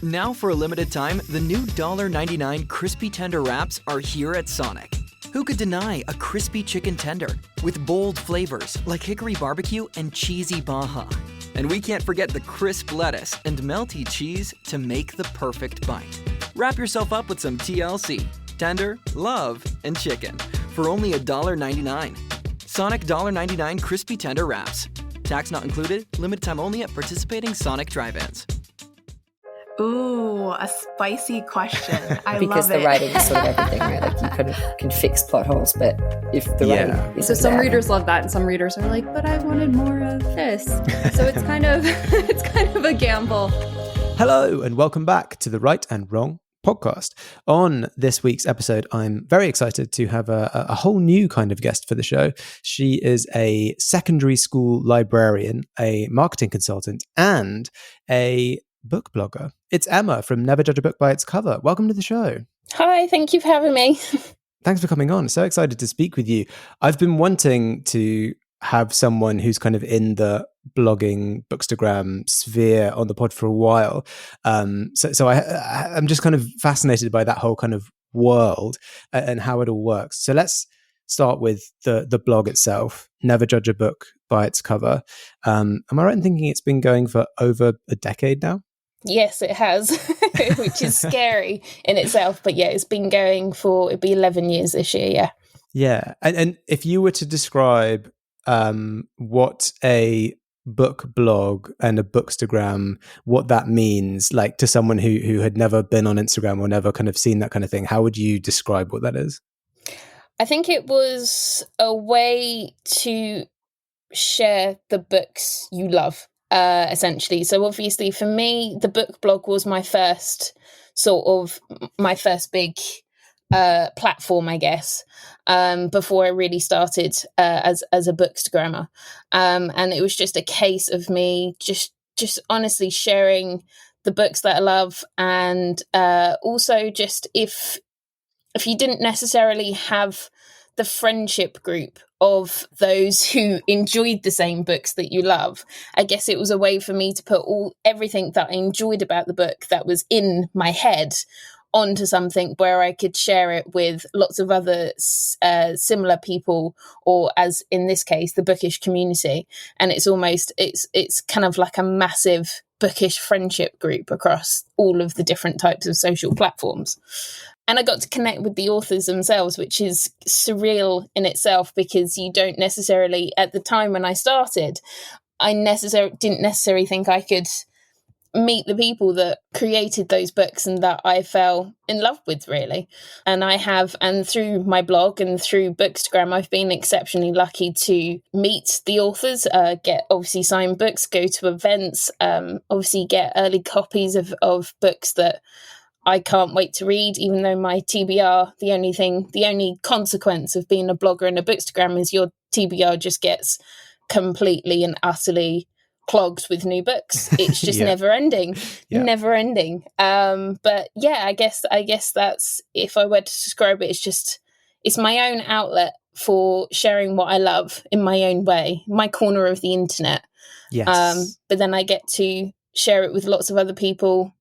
Now for a limited time, the new $1.99 crispy tender wraps are here at Sonic. Who could deny a crispy chicken tender with bold flavors like hickory barbecue and cheesy Baja? And we can't forget the crisp lettuce and melty cheese to make the perfect bite. Wrap yourself up with some TLC, tender, love, and chicken for only $1.99. Sonic $1.99 crispy tender wraps. Tax not included, limited time only at participating Sonic drive-ins. Ooh, a spicy question. I because love the it. writing is sort of everything, right? Like you kind of can fix plot holes, but if the writing is So some there, readers love that, and some readers are like, "But I wanted more of this." So it's kind of a gamble. Hello, and welcome back to the Right and Wrong podcast. On this week's episode, I'm very excited to have a whole new kind of guest for the show. She is a secondary school librarian, a marketing consultant, and a book blogger. It's Emma from Never Judge a Book by Its Cover. Welcome to the show. Hi, thank you for having me. Thanks for coming on. So excited to speak with you. I've been wanting to have someone who's kind of in the blogging Bookstagram sphere on the pod for a while. So I'm just kind of fascinated by that whole kind of world and how it all works. So let's start with the blog itself, Never Judge a Book by Its Cover. Am I right in thinking it's been going for over a decade now? Yes, it has, which is scary in itself. But yeah, it's been going for, it'll be 11 years this year, yeah. Yeah. And if you were to describe what a book blog and a Bookstagram, what that means, like to someone who had never been on Instagram or never kind of seen that kind of thing, how would you describe what that is? I think it was a way to share the books you love. Essentially. So obviously for me, the book blog was my first big platform, I guess, before I really started as a Bookstagrammer. And it was just a case of me just honestly sharing the books that I love, and also just if you didn't necessarily have the friendship group of those who enjoyed the same books that you love, I guess it was a way for me to put everything that I enjoyed about the book that was in my head onto something where I could share it with lots of other similar people, or as in this case, the bookish community. And it's kind of like a massive bookish friendship group across all of the different types of social platforms. And I got to connect with the authors themselves, which is surreal in itself, because you don't necessarily, at the time when I started, I didn't necessarily think I could meet the people that created those books and that I fell in love with, really. And I have, and through my blog and through Bookstagram, I've been exceptionally lucky to meet the authors, get obviously signed books, go to events, obviously get early copies of books that I can't wait to read, even though my TBR, the only consequence of being a blogger and a Bookstagram is your TBR just gets completely and utterly clogged with new books. It's just never ending. But yeah, I guess that's, if I were to describe it, it's my own outlet for sharing what I love in my own way, my corner of the internet. Yes. But then I get to share it with lots of other people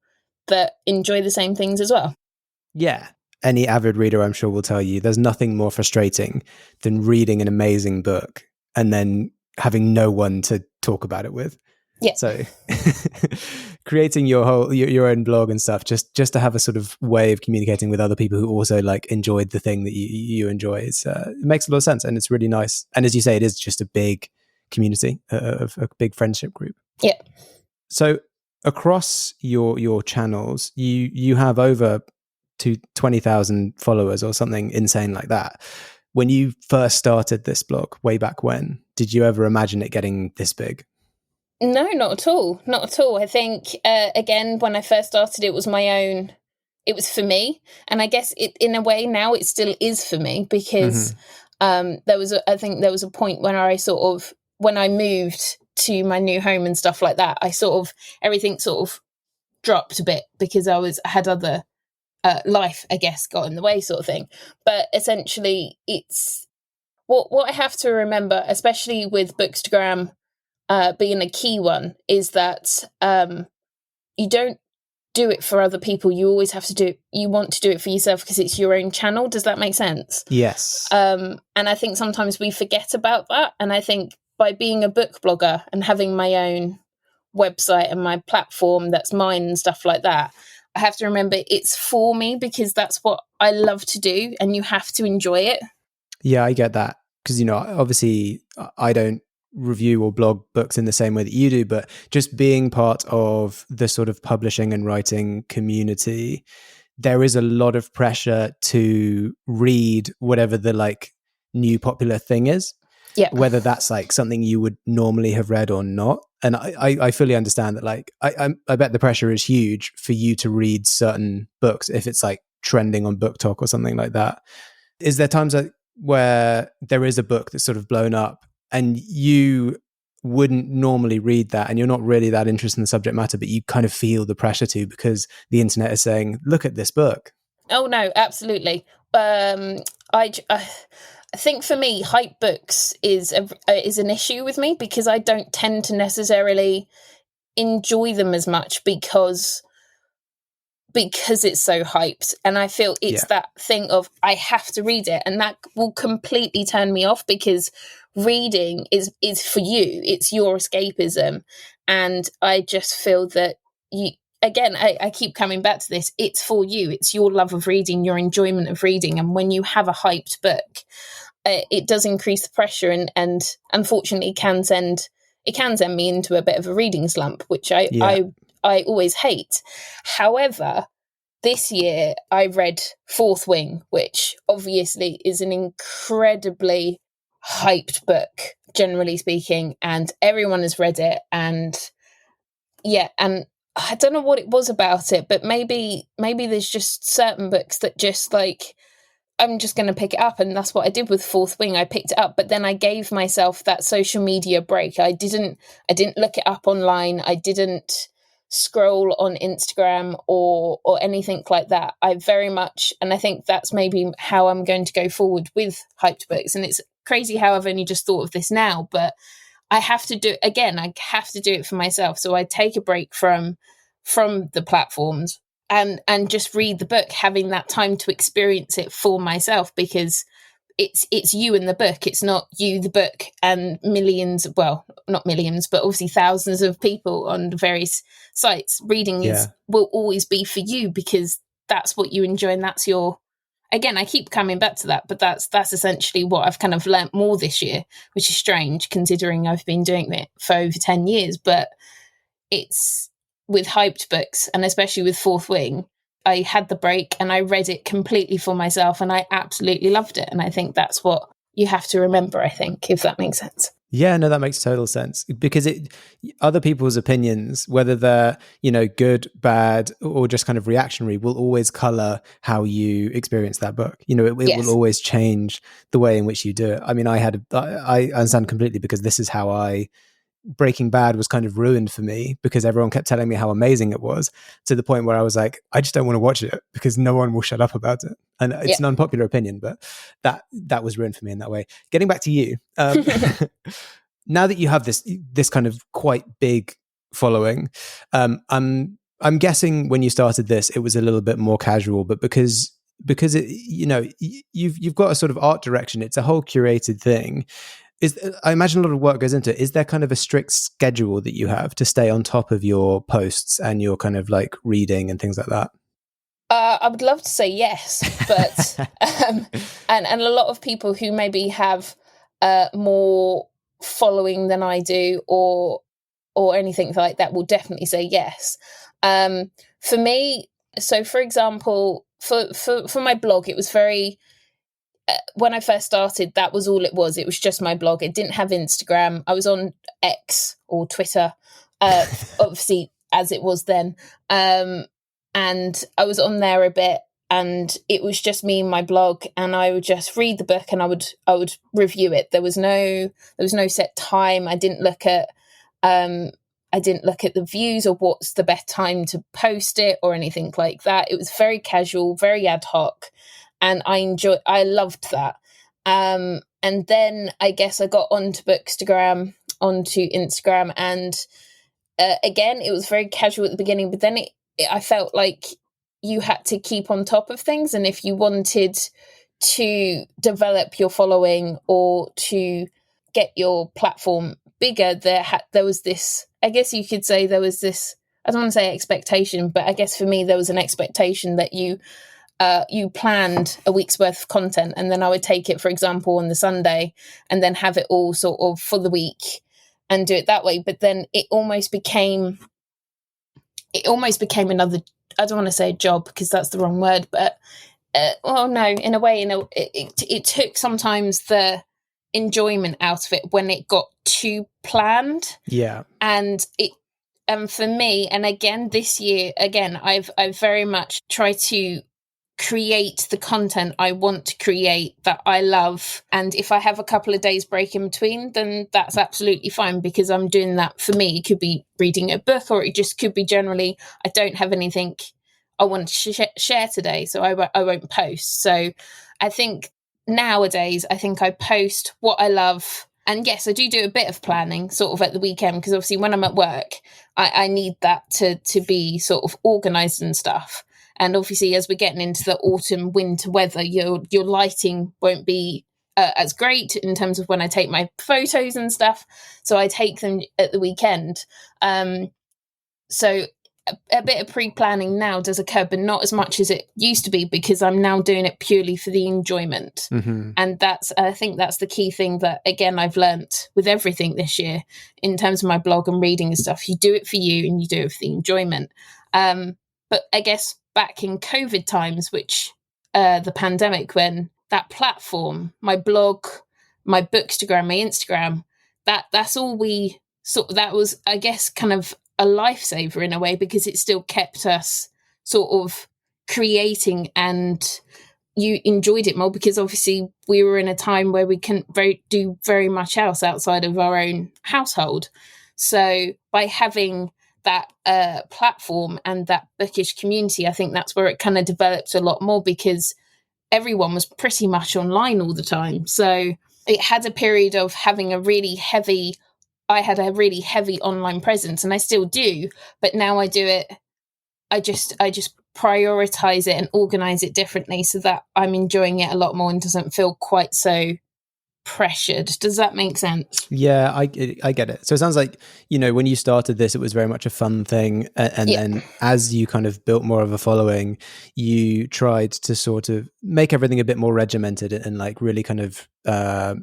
that enjoy the same things as well. Yeah. Any avid reader, I'm sure, will tell you there's nothing more frustrating than reading an amazing book and then having no one to talk about it with. Yeah. So creating your own blog and stuff, just to have a sort of way of communicating with other people who also like enjoyed the thing that you enjoy, it makes a lot of sense, and it's really nice. And as you say, it is just a big community of a big friendship group. Yeah. So across your channels, you have over 20,000 followers or something insane like that. When you first started this blog way back when, did you ever imagine it getting this big? No, not at all. Not at all. I think, again, when I first started, it was for me. And I guess in a way now it still is for me, because there was a point when when I moved to my new home and stuff like that, everything sort of dropped a bit, because I had other life, I guess, got in the way, sort of thing. But essentially, it's what I have to remember, especially with Bookstagram being a key one, is that you don't do it for other people. You always have to you want to do it for yourself because it's your own channel. Does that make sense? Yes. And I think sometimes we forget about that. And I think by being a book blogger and having my own website and my platform that's mine and stuff like that, I have to remember it's for me because that's what I love to do, and you have to enjoy it. Yeah, I get that. Because, obviously I don't review or blog books in the same way that you do, but just being part of the sort of publishing and writing community, there is a lot of pressure to read whatever the like new popular thing is. Yeah. Whether that's like something you would normally have read or not. And I fully understand that. Like, I bet the pressure is huge for you to read certain books if it's like trending on Book Talk or something like that. Is there times where there is a book that's sort of blown up and you wouldn't normally read that and you're not really that interested in the subject matter, but you kind of feel the pressure to because the internet is saying, look at this book? Oh, no, absolutely. I think for me, hype books is an issue with me because I don't tend to necessarily enjoy them as much because it's so hyped. And I feel it's that thing of I have to read it, and that will completely turn me off because reading is for you. It's your escapism. And I just feel that I keep coming back to this. It's for you. It's your love of reading, your enjoyment of reading. And when you have a hyped book, it does increase the pressure and unfortunately can send me into a bit of a reading slump, which I always hate. However, this year I read Fourth Wing, which obviously is an incredibly hyped book, generally speaking, and everyone has read it. And I don't know what it was about it, but maybe there's just certain books that just like, I'm just going to pick it up. And that's what I did with Fourth Wing. I picked it up, but then I gave myself that social media break. I didn't look it up online. I didn't scroll on Instagram or anything like that. I very much, and I think that's maybe how I'm going to go forward with hyped books. And it's crazy how I've only just thought of this now, but I have to do it again. I have to do it for myself. So I take a break from the platforms and just read the book, having that time to experience it for myself, because it's you and the book. It's not you, the book, and millions, well, not millions, but obviously thousands of people on various sites. Reading will always be for you because that's what you enjoy, and that's your, again, I keep coming back to that, but that's essentially what I've kind of learnt more this year, which is strange considering I've been doing it for over 10 years. But it's with hyped books, and especially with Fourth Wing, I had the break and I read it completely for myself and I absolutely loved it. And I think that's what you have to remember, I think, if that makes sense. Yeah, no, that makes total sense, because other people's opinions, whether they're, good, bad, or just kind of reactionary, will always color how you experience that book. It will always change the way in which you do it. I mean, I understand completely, because this is how Breaking Bad was kind of ruined for me, because everyone kept telling me how amazing it was, to the point where I was like, I just don't want to watch it because no one will shut up about it. And it's an unpopular opinion, but that was ruined for me in that way. Getting back to you, now that you have this kind of quite big following, I'm guessing when you started this, it was a little bit more casual, but because you've got a sort of art direction, it's a whole curated thing. I imagine a lot of work goes into it. Is there kind of a strict schedule that you have to stay on top of your posts and your kind of like reading and things like that? I would love to say yes, but and a lot of people who maybe have more following than I do or anything like that will definitely say yes. For me, so for example, for my blog, it was very. When I first started, that was all it was. It was just my blog. It didn't have Instagram. I was on X or Twitter, obviously, as it was then. And I was on there a bit, and it was just me and my blog, and I would just read the book and I would review it. There was no set time. I didn't look at the views or what's the best time to post it or anything like that. It was very casual, very ad hoc. And I loved that. And then I guess I got onto Bookstagram, onto Instagram. And again, it was very casual at the beginning, but then I felt like you had to keep on top of things. And if you wanted to develop your following or to get your platform bigger, there was this, I guess you could say there was this, I don't want to say expectation, but I guess for me there was an expectation that you planned a week's worth of content, and then I would take it, for example, on the Sunday and then have it all sort of for the week and do it that way. But then it almost became another, I don't want to say a job because that's the wrong word, but in a way, it took sometimes the enjoyment out of it when it got too planned. Yeah. And for me, and again, this year, I've very much tried to create the content I want to create that I love. And if I have a couple of days break in between, then that's absolutely fine, because I'm doing that for me. It could be reading a book, or it just could be generally, I don't have anything I want to share today, so I won't post. So I think nowadays, I post what I love. And yes, I do a bit of planning sort of at the weekend, because obviously when I'm at work, I need that to be sort of organised and stuff. And obviously, as we're getting into the autumn, winter weather, your lighting won't be as great in terms of when I take my photos and stuff. So I take them at the weekend. So a bit of pre-planning now does occur, but not as much as it used to be, because I'm now doing it purely for the enjoyment. Mm-hmm. And I think that's the key thing that, again, I've learnt with everything this year in terms of my blog and reading and stuff. You do it for you and you do it for the enjoyment. But I guess back in COVID times, which the pandemic, when that platform, my blog, my Bookstagram, my Instagram, that's all we sort of, that was, I guess, kind of a lifesaver in a way, because it still kept us sort of creating, and you enjoyed it more, because obviously we were in a time where we couldn't do very much else outside of our own household. So by having that platform and that bookish community, I think that's where it kind of developed a lot more, because everyone was pretty much online all the time. So it had a period of having I had a really heavy online presence, and I still do, but now I do it. I just prioritize it and organize it differently so that I'm enjoying it a lot more and doesn't feel quite so pressured. Does that make sense? Yeah, I get it. So it sounds like, when you started this, it was very much a fun thing. And then as you kind of built more of a following, you tried to sort of make everything a bit more regimented and like really kind of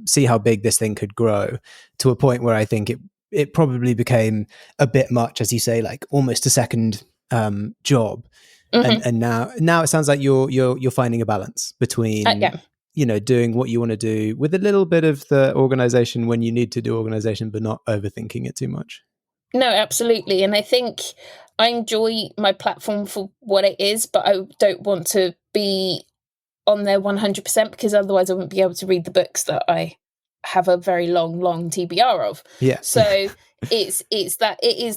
see how big this thing could grow, to a point where I think it probably became a bit much, as you say, like almost a second job. Mm-hmm. And now it sounds like you're finding a balance between doing what you want to do with a little bit of the organization when you need to do organization, but not overthinking it too much. No, absolutely. And I think I enjoy my platform for what it is, but I don't want to be on there 100%, because otherwise I wouldn't be able to read the books that I have a very long TBR of. Yeah. So it is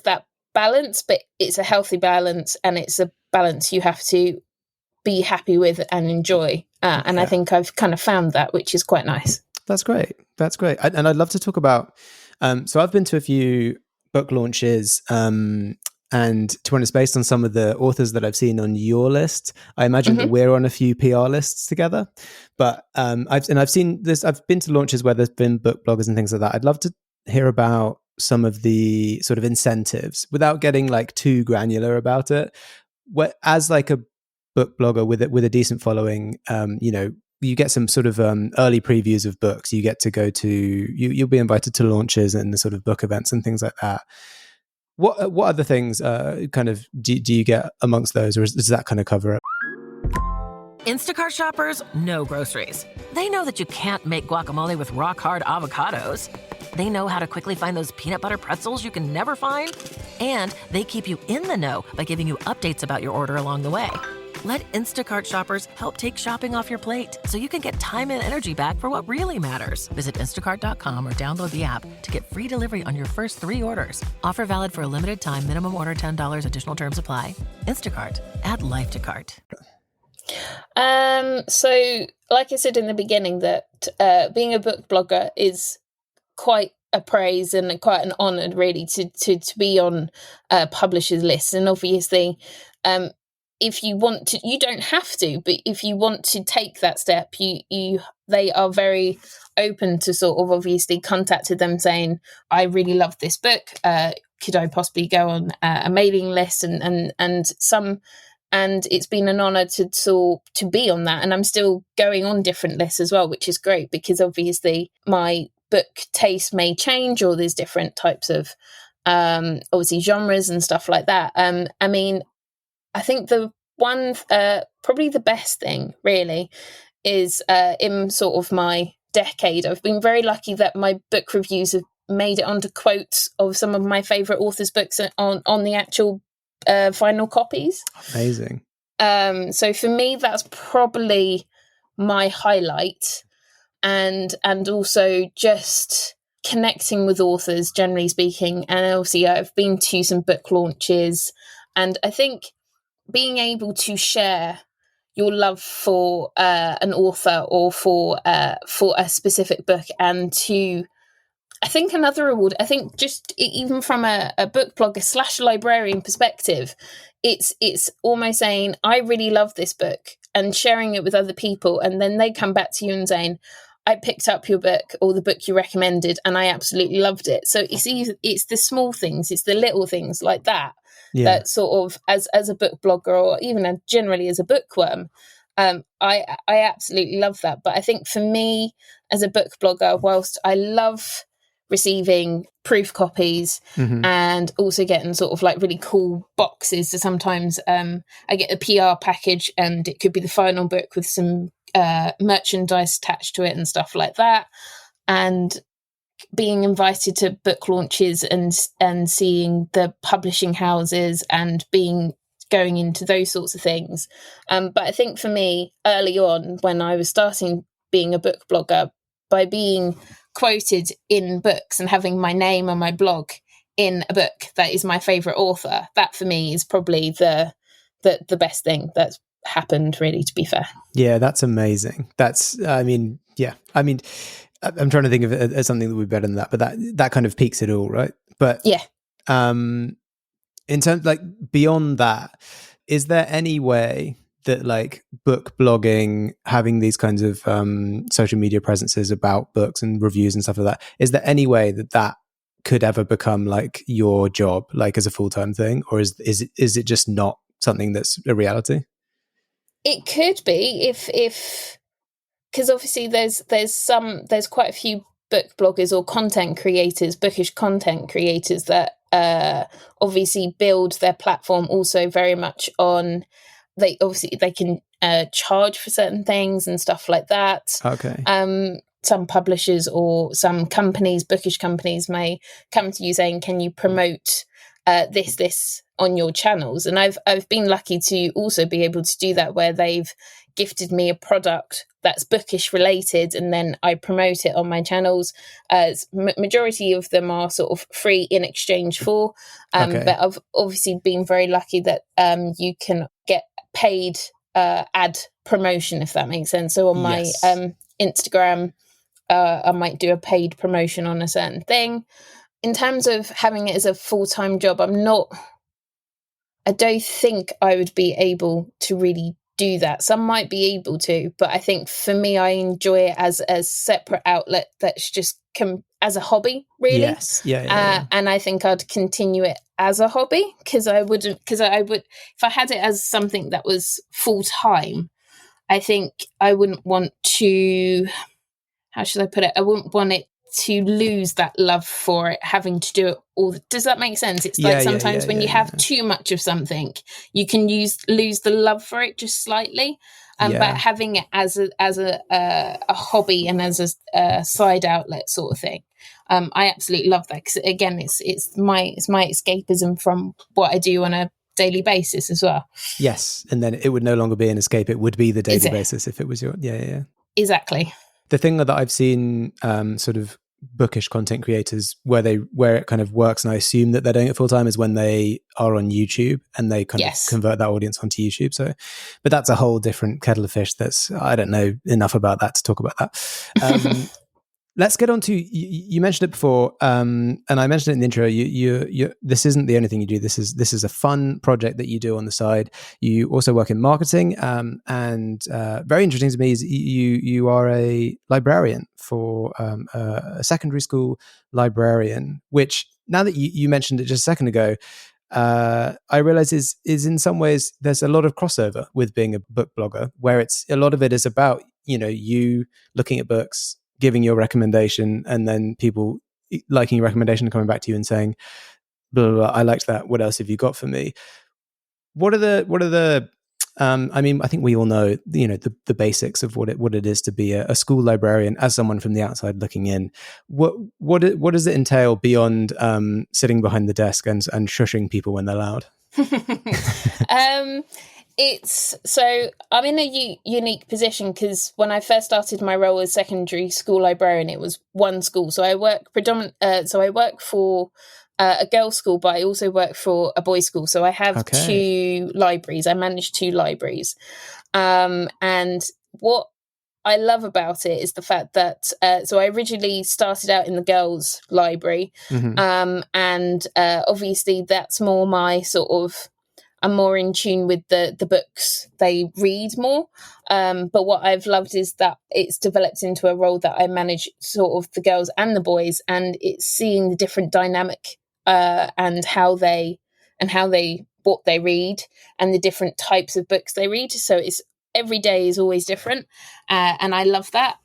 that balance, but it's a healthy balance, and it's a balance you have to be happy with and enjoy. And I think I've kind of found that, which is quite nice. That's great. And I'd love to talk about, so I've been to a few book launches, and to be honest, based on some of the authors that I've seen on your list, I imagine that we're on a few PR lists together. But I've seen this, I've been to launches where there's been book bloggers and things like that. I'd love to hear about some of the sort of incentives without getting like too granular about it. As like a book blogger with a decent following, you get some sort of early previews of books. You get to go to, you'll be invited to launches and the sort of book events and things like that. What other things kind of do you get amongst those, or does that kind of cover it? Instacart shoppers know groceries. They know that you can't make guacamole with rock-hard avocados. They know how to quickly find those peanut butter pretzels you can never find. And they keep you in the know by giving you updates about your order along the way. Let Instacart shoppers help take shopping off your plate so you can get time and energy back for what really matters. Visit instacart.com or download the app to get free delivery on your first 3 orders. Offer valid for a limited time. Minimum order $10. Additional terms apply. Instacart. Add life to cart. So, like I said in the beginning, that being a book blogger is quite a praise and quite an honour, really, to be on publishers' lists. And obviously, if you want to, you don't have to, but if you want to take that step, they are very open to sort of obviously contacted them saying, I really love this book. Could I possibly go on a mailing list and it's been an honour to be on that. And I'm still going on different lists as well, which is great, because obviously my book taste may change, or there's different types of obviously genres and stuff like that. I mean, I think the one, probably the best thing really is in sort of my decade, I've been very lucky that my book reviews have made it onto quotes of some of my favourite authors' books on the actual final copies. Amazing. So for me, that's probably my highlight, and also just connecting with authors, generally speaking. And obviously, I've been to some book launches, and I think being able to share your love for an author or for a specific book, and to, I think another reward, I think just even from a book blogger / librarian perspective, it's almost saying, I really love this book, and sharing it with other people, and then they come back to you and saying, I picked up your book or the book you recommended and I absolutely loved it. So it's the small things, it's the little things like that, that sort of, as a book blogger, or even generally as a bookworm, I absolutely love that. But I think for me as a book blogger, whilst I love receiving proof copies and also getting sort of like really cool boxes, so sometimes I get a PR package and it could be the final book with some merchandise attached to it and stuff like that, and being invited to book launches and seeing the publishing houses and going into those sorts of things. But I think for me, early on when I was starting being a book blogger, by being quoted in books and having my name on my blog in a book that is my favourite author, that for me is probably the best thing that's happened, really, to be fair. Yeah, that's amazing. I'm trying to think of it as something that would be better than that, but that kind of peaks it all, right? But yeah. In terms, like, beyond that, is there any way that, like, book blogging, having these kinds of social media presences about books and reviews and stuff like that, is there any way that could ever become like your job, like as a full-time thing, or is it just not something that's a reality? It could be if because obviously there's quite a few book bloggers or content creators, bookish content creators, that obviously build their platform also very much on, they can charge for certain things and stuff like that. Okay. Some publishers or some companies, bookish companies, may come to you saying, can you promote this on your channels? And I've been lucky to also be able to do that, where they've gifted me a product that's bookish related, and then I promote it on my channels. Majority of them are sort of free in exchange for, but I've obviously been very lucky that you can get paid ad promotion, if that makes sense. So on my Instagram, I might do a paid promotion on a certain thing. In terms of having it as a full-time job, I don't think I would be able to really do that. Some might be able to, but I think for me, I enjoy it as a separate outlet that's just as a hobby, really. Yes. Yeah. And I think I'd continue it as a hobby, because I would, if I had it as something that was full-time, I think I wouldn't want to, how should I put it? I wouldn't want it to lose that love for it, having to do it all. Does that make sense? It's like sometimes when you have too much of something, you can lose the love for it just slightly. But having it as a hobby and as a side outlet sort of thing, I absolutely love that, because again, it's my escapism from what I do on a daily basis as well. Yes, and then it would no longer be an escape; it would be the daily basis if it was your Exactly. The thing that I've seen, sort of bookish content creators, where it kind of works, and I assume that they're doing it full time, is when they are on YouTube and they kind of convert that audience onto YouTube. So, but that's a whole different kettle of fish. I don't know enough about that to talk about that. let's get on to you mentioned it before, and I mentioned it in the intro. You this isn't the only thing you do. This is a fun project that you do on the side. You also work in marketing, and very interesting to me is you are a librarian for a secondary school librarian. Which now that you mentioned it just a second ago, I realize is in some ways there's a lot of crossover with being a book blogger, where it's a lot of it is about you looking at books, giving your recommendation, and then people liking your recommendation and coming back to you and saying, blah, blah, blah, I liked that. What else have you got for me? What are the I mean, I think we all know, the basics of what it is to be a school librarian as someone from the outside looking in. What does it entail beyond sitting behind the desk and shushing people when they're loud? So I'm in a unique position because when I first started my role as secondary school librarian, it was one school. So I work for a girls' school, but I also work for a boys' school. So I have two libraries. I manage two libraries. And what I love about it is the fact that, so I originally started out in the girls' library. Mm-hmm. And obviously that's more my sort of, I'm more in tune with the books they read more. But what I've loved is that it's developed into a role that I manage sort of the girls and the boys, and it's seeing the different dynamic and how they what they read and the different types of books they read. So it's every day is always different, and I love that.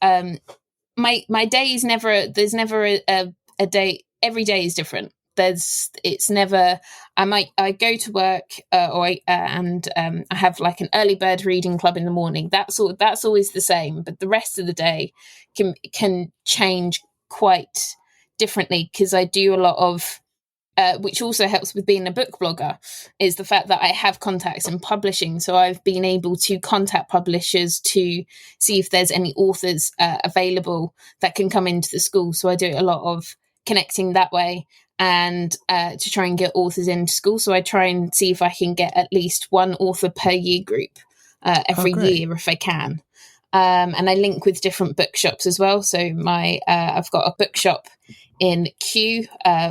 My day is there's never a day. Every day is different. It's never. I go to work I have like an early bird reading club in the morning. That's always the same, but the rest of the day can change quite differently because I do a lot of. Which also helps with being a book blogger, is the fact that I have contacts in publishing. So I've been able to contact publishers to see if there's any authors available that can come into the school. So I do a lot of connecting that way and to try and get authors into school. So I try and see if I can get at least one author per year group every year if I can. And I link with different bookshops as well. So I've got a bookshop in Kew,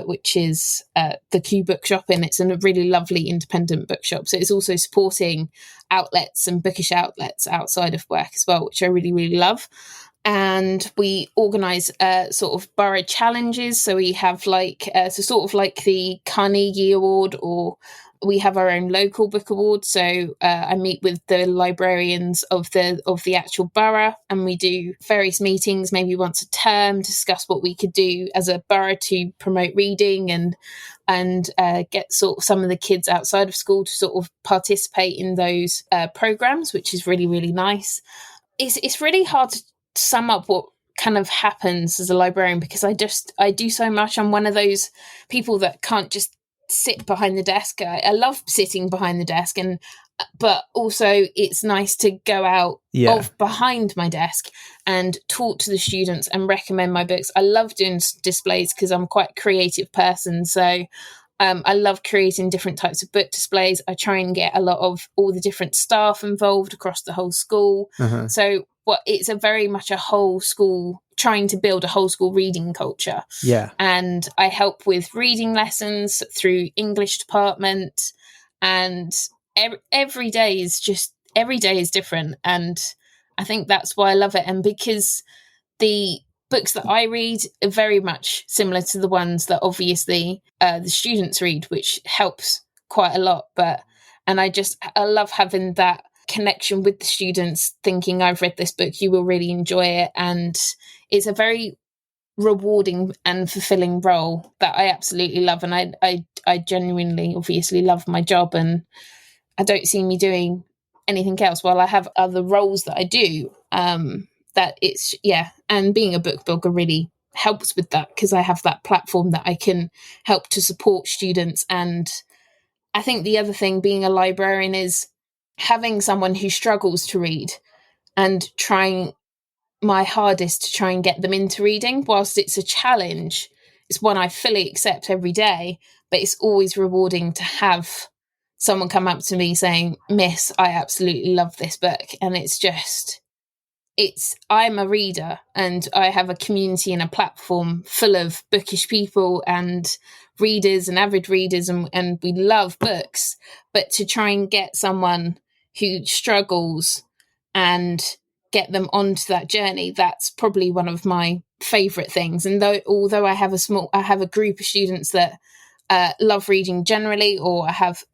which is the Kew Bookshop, and it's a really lovely independent bookshop. So it's also supporting outlets and bookish outlets outside of work as well, which I really, really love. And we organise sort of borough challenges. So we have sort of like the Carnegie Award, or we have our own local book award. So I meet with the librarians of the actual borough, and we do various meetings, maybe once a term, discuss what we could do as a borough to promote reading and get sort of some of the kids outside of school to sort of participate in those programs, which is really, really nice. It's really hard to sum up what kind of happens as a librarian because I do so much. I'm one of those people that can't just sit behind the desk. I love sitting behind the desk, but also it's nice to go out of behind my desk and talk to the students and recommend my books. I love doing displays because I'm quite a creative person. So I love creating different types of book displays. I try and get a lot of all the different staff involved across the whole school. Uh-huh. So it's a very much a whole school, trying to build a whole school reading culture. Yeah. And I help with reading lessons through English department, and every day is different. And I think that's why I love it. And because the books that I read are very much similar to the ones that obviously the students read, which helps quite a lot. And I love having that connection with the students, thinking I've read this book, you will really enjoy it. And it's a very rewarding and fulfilling role that I absolutely love. And I genuinely obviously love my job, and I don't see me doing anything else. While I have other roles that I do, and being a book blogger really helps with that because I have that platform that I can help to support students. And I think the other thing being a librarian is having someone who struggles to read and trying my hardest to try and get them into reading. Whilst it's a challenge, it's one I fully accept every day, but it's always rewarding to have someone come up to me saying, "Miss, I absolutely love this book." And it's just, I'm a reader, and I have a community and a platform full of bookish people and readers and avid readers, and we love books. But to try and get someone who struggles and get them onto that journey, that's probably one of my favorite things. And although I have a group of students that love reading generally,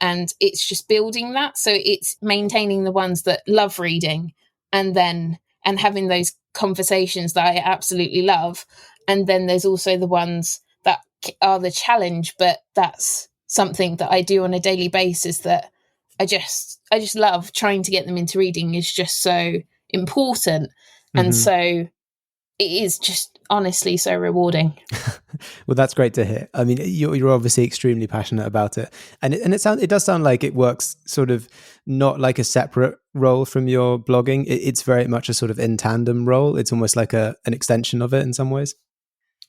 and it's just building that. So it's maintaining the ones that love reading, and having those conversations that I absolutely love. And then there's also the ones that are the challenge, but that's something that I do on a daily basis that I just love. Trying to get them into reading is just so important. And so it is just honestly so rewarding. Well, that's great to hear. I mean, you're obviously extremely passionate about it, and it does sound like it works sort of not like a separate role from your blogging. It's very much a sort of in tandem role. It's almost like an extension of it in some ways.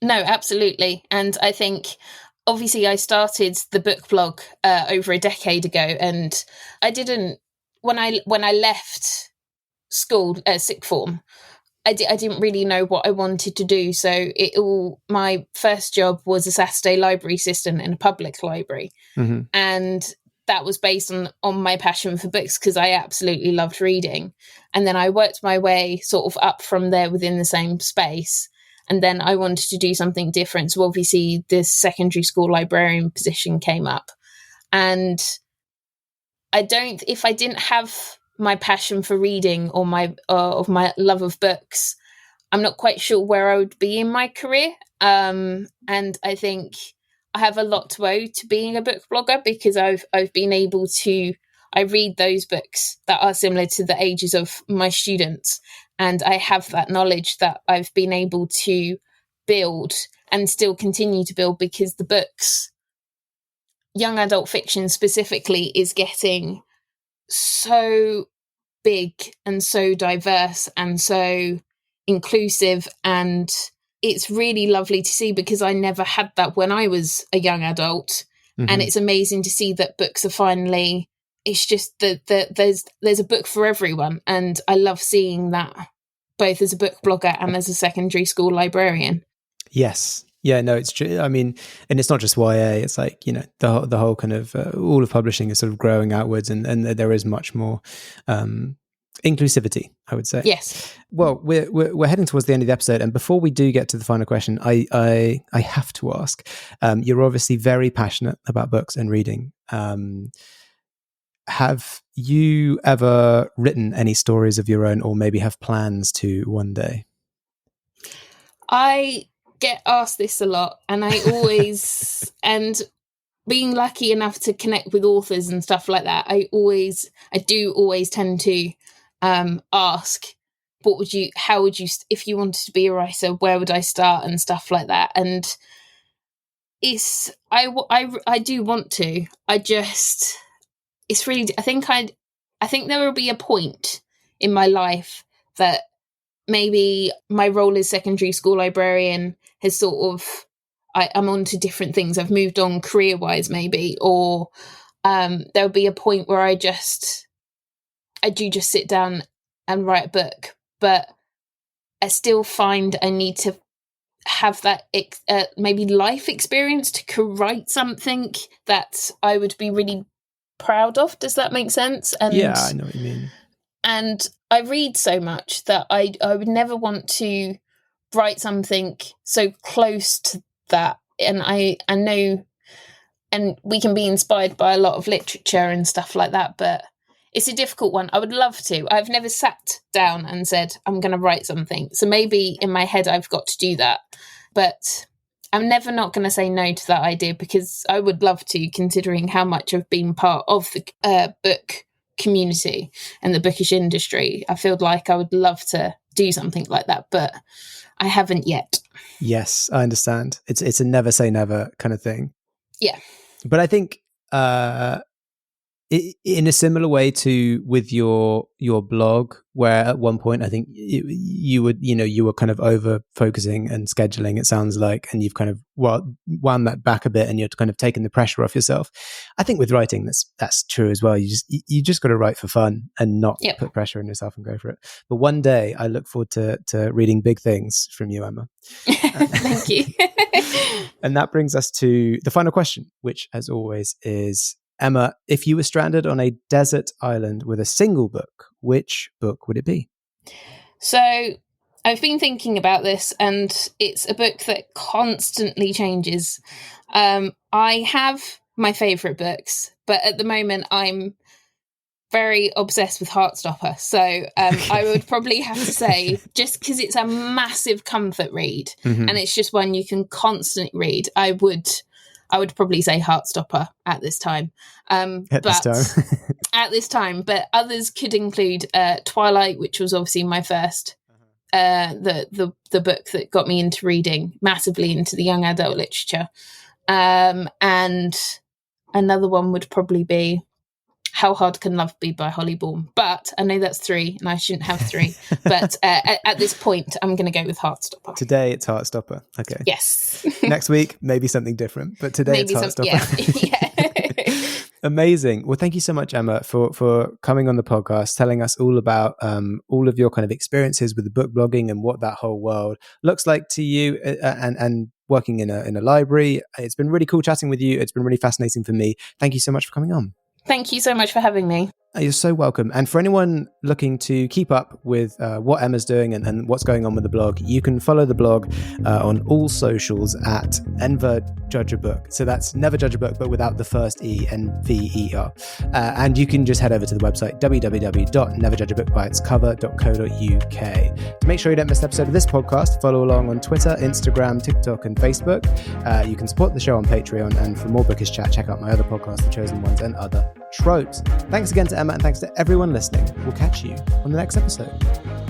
No, absolutely. And I think obviously I started the book blog over a decade ago, and I didn't when I left school sixth form. I didn't really know what I wanted to do. So my first job was a Saturday library assistant in a public library. And that was based on my passion for books, because I absolutely loved reading. And then I worked my way sort of up from there within the same space. And then I wanted to do something different. So obviously this secondary school librarian position came up. And if I didn't have my passion for reading or my love of books, I'm not quite sure where I would be in my career. And I think I have a lot to owe to being a book blogger, because I've been able to, I read those books that are similar to the ages of my students, and I have that knowledge that I've been able to build and still continue to build, because the books, young adult fiction specifically, is getting so big and so diverse and so inclusive, and it's really lovely to see, because I never had that when I was a young adult. And it's amazing to see that books are finally, it's just that there's a book for everyone, and I love seeing that both as a book blogger and as a secondary school librarian. Yes. Yeah, no, it's true. I mean, and it's not just YA. It's like, the whole kind of all of publishing is sort of growing outwards, and there is much more inclusivity, I would say. Yes. Well, we're heading towards the end of the episode, and before we do get to the final question, I have to ask. You're obviously very passionate about books and reading. Have you ever written any stories of your own, or maybe have plans to one day? I get asked this a lot, and I always and being lucky enough to connect with authors and stuff like that, I do always tend to ask, how would you, if you wanted to be a writer, where would I start, and stuff like that. And I do want to, it's really, I think there will be a point in my life that maybe my role as secondary school librarian has sort of, I'm on to different things. I've moved on career-wise maybe, or there'll be a point where I do just sit down and write a book. But I still find I need to have that maybe life experience to write something that I would be really proud of. Does that make sense? And yeah, I know what you mean. And I read so much that I would never want to write something so close to that. And I know, and we can be inspired by a lot of literature and stuff like that, but it's a difficult one. I would love to. I've never sat down and said, I'm going to write something. So maybe in my head, I've got to do that. But I'm never not going to say no to that idea, because I would love to, considering how much I've been part of the book community and the bookish industry. I feel like I would love to do something like that, but I haven't yet. Yes, I understand. It's a never say never kind of thing. Yeah. But I think in a similar way to with your blog, where at one point I think you were kind of over focusing and scheduling, it sounds like, and you've kind of wound that back a bit, and you're kind of taking the pressure off yourself. I think with writing that's true as well. You just got to write for fun and not put pressure on yourself and go for it. But one day I look forward to reading big things from you, Emma. Thank you. And that brings us to the final question, which as always is, Emma, if you were stranded on a desert island with a single book, which book would it be? So I've been thinking about this, and it's a book that constantly changes. I have my favourite books, but at the moment I'm very obsessed with Heartstopper. So I would probably have to say, just because it's a massive comfort read, and it's just one you can constantly read, I would probably say Heartstopper at this time. At this time, but others could include Twilight, which was obviously my first, the book that got me into reading massively, into the young adult literature. And another one would probably be How Hard Can Love Be by Holly Baum. But I know that's 3 and I shouldn't have 3. But at this point, I'm going to go with Heartstopper. Today it's Heartstopper. Okay. Yes. Next week, maybe something different. But today it's Heartstopper. Yeah. Amazing. Well, thank you so much, Emma, for coming on the podcast, telling us all about all of your kind of experiences with the book blogging and what that whole world looks like to you, and working in a library. It's been really cool chatting with you. It's been really fascinating for me. Thank you so much for coming on. Thank you so much for having me. You're so welcome. And for anyone looking to keep up with what Emma's doing and what's going on with the blog, you can follow the blog on all socials at Never Judge a Book. So that's Never Judge a Book, but without the first E, NVER. And you can just head over to the website www.neverjudgeabookbyitscover.co.uk. To make sure you don't miss an episode of this podcast, follow along on Twitter, Instagram, TikTok, and Facebook. You can support the show on Patreon. And for more bookish chat, check out my other podcast, The Chosen Ones, and other tropes. Thanks again to Emma, and thanks to everyone listening. We'll catch you on the next episode.